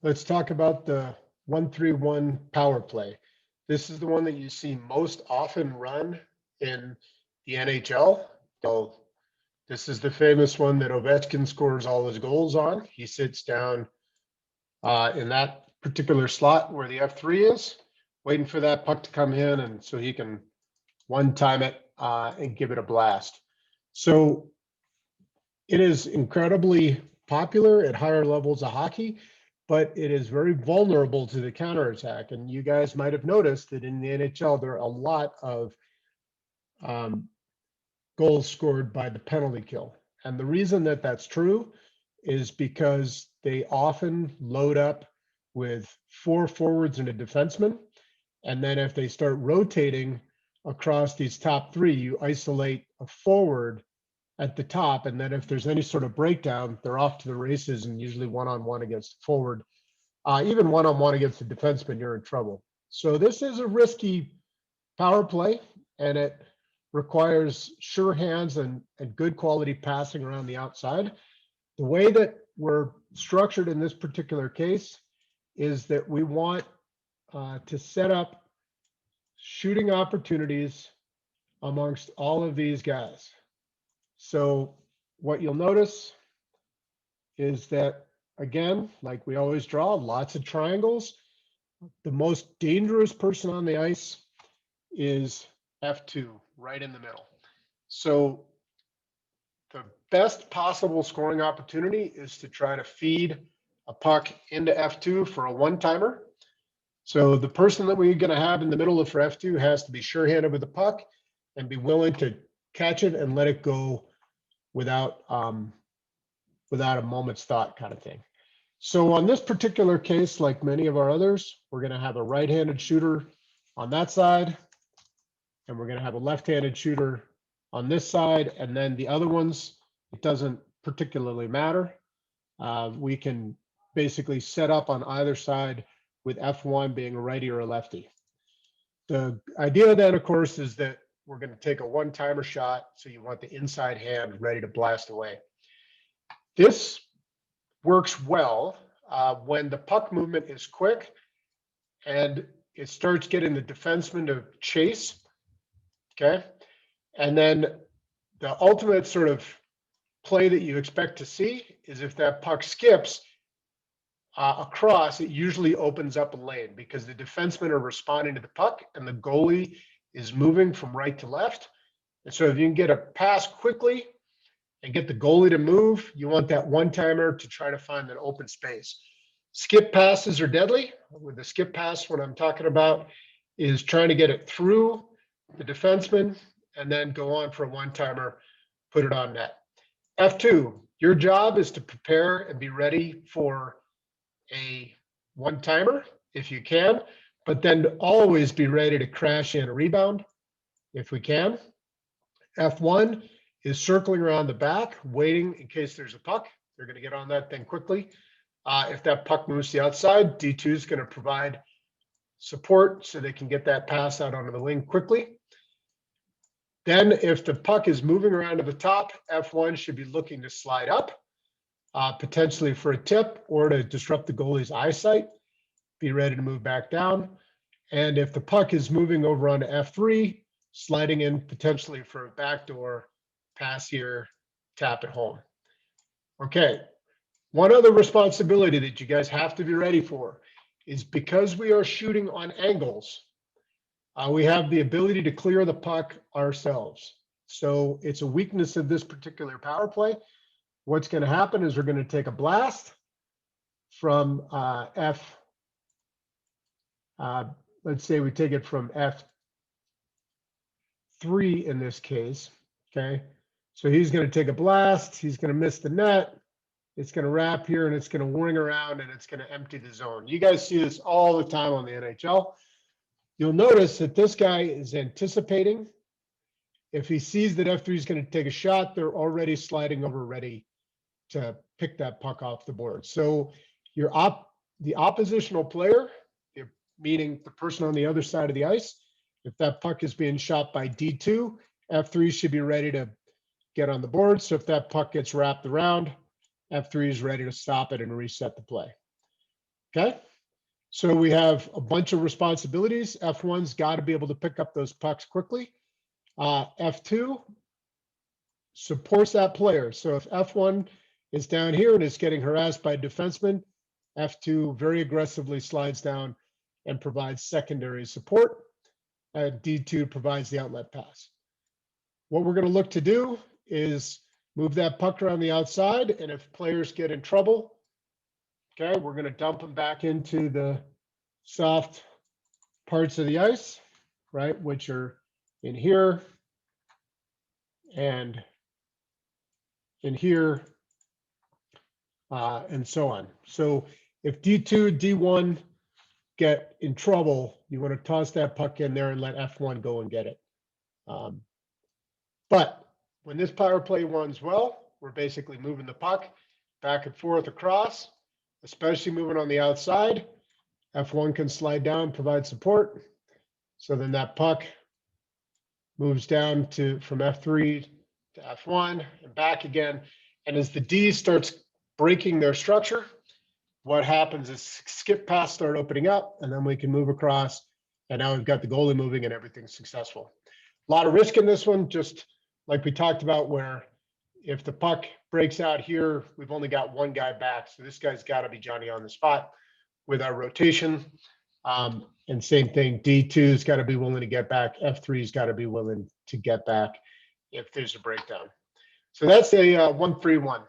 Let's talk about the 1-3-1 power play. This is the one that you see most often run in the NHL. So this is the famous one that Ovechkin scores all his goals on. He sits down in that particular slot where the F3 is, waiting for that puck to come in, and so he can one-time it and give it a blast. So it is incredibly popular at higher levels of hockey, but it is very vulnerable to the counterattack. And you guys might have noticed that in the NHL, there are a lot of um, goals scored by the penalty kill. And the reason that that's true is because they often load up with 4 forwards and a defenseman. And then if they start rotating across these top 3, you isolate a forward at the top. And then if there's any sort of breakdown, they're off to the races, and usually one-on-one against the forward. Even one-on-one against the defenseman, you're in trouble. So this is a risky power play, and it requires sure hands and good quality passing around the outside. The way that we're structured in this particular case is that we want to set up shooting opportunities amongst all of these guys. So what you'll notice is that, again, like we always draw, lots of triangles. The most dangerous person on the ice is F2, right in the middle. So the best possible scoring opportunity is to try to feed a puck into F2 for a one-timer. So the person that we're going to have in the middle of for F2 has to be sure-handed with the puck and be willing to catch it and let it go without a moment's thought, kind of thing. So on this particular case, like many of our others, we're going to have a right-handed shooter on that side, and we're going to have a left-handed shooter on this side, and then the other ones, it doesn't particularly matter. We can basically set up on either side with F1 being a righty or a lefty. The idea then, of course, is that we're going to take a one-timer shot, so you want the inside hand ready to blast away. This works well when the puck movement is quick and it starts getting the defenseman to chase, okay? And then the ultimate sort of play that you expect to see is if that puck skips across, it usually opens up a lane because the defensemen are responding to the puck and the goalie is moving from right to left. And so if you can get a pass quickly and get the goalie to move, you want that one-timer to try to find an open space. Skip passes are deadly. With the skip pass, what I'm talking about is trying to get it through the defenseman and then go on for a one-timer, put it on net. F2, your job is to prepare and be ready for a one-timer if you can, but then always be ready to crash in a rebound if we can. F1 is circling around the back, waiting in case there's a puck. They're going to get on that thing quickly. If that puck moves to the outside, D2 is going to provide support so they can get that pass out onto the wing quickly. Then if the puck is moving around to the top, F1 should be looking to slide up, potentially for a tip or to disrupt the goalie's eyesight, be ready to move back down. And if the puck is moving over onto F3, sliding in potentially for a backdoor pass here, tap it home. Okay, one other responsibility that you guys have to be ready for is because we are shooting on angles, we have the ability to clear the puck ourselves. So it's a weakness of this particular power play. What's going to happen is we're going to take a blast from let's say we take it from F3 in this case, okay? So he's going to take a blast, he's going to miss the net, it's going to wrap here, and it's going to wing around, and it's going to empty the zone. You guys see this all the time on the NHL. You'll notice that this guy is anticipating. If he sees that F3 is going to take a shot, they're already sliding over ready to pick that puck off the board. So the oppositional player, meaning the person on the other side of the ice, if that puck is being shot by D2, F3 should be ready to get on the board. So if that puck gets wrapped around, F3 is ready to stop it and reset the play. Okay. So we have a bunch of responsibilities. F1's got to be able to pick up those pucks quickly. F2 supports that player. So if F1 is down here and is getting harassed by a defenseman, F2 very aggressively slides down and provides secondary support. D2 provides the outlet pass. What we're going to look to do is move that puck around the outside, and if players get in trouble, okay, we're going to dump them back into the soft parts of the ice, right, which are in here and in here, and so on. So if D2, D1 get in trouble, you want to toss that puck in there and let F1 go and get it. But when this power play runs well, we're basically moving the puck back and forth across, especially moving on the outside. F1 can slide down, provide support. So then that puck moves down from F3 to F1 and back again. And as the D starts breaking their structure, what happens is skip paths start opening up, and then we can move across. And now we've got the goalie moving and everything's successful. A lot of risk in this one, just like we talked about, where if the puck breaks out here, we've only got one guy back. So this guy's got to be Johnny on the spot with our rotation. And same thing, D2's got to be willing to get back. F3's got to be willing to get back if there's a breakdown. So that's a 1-3-1.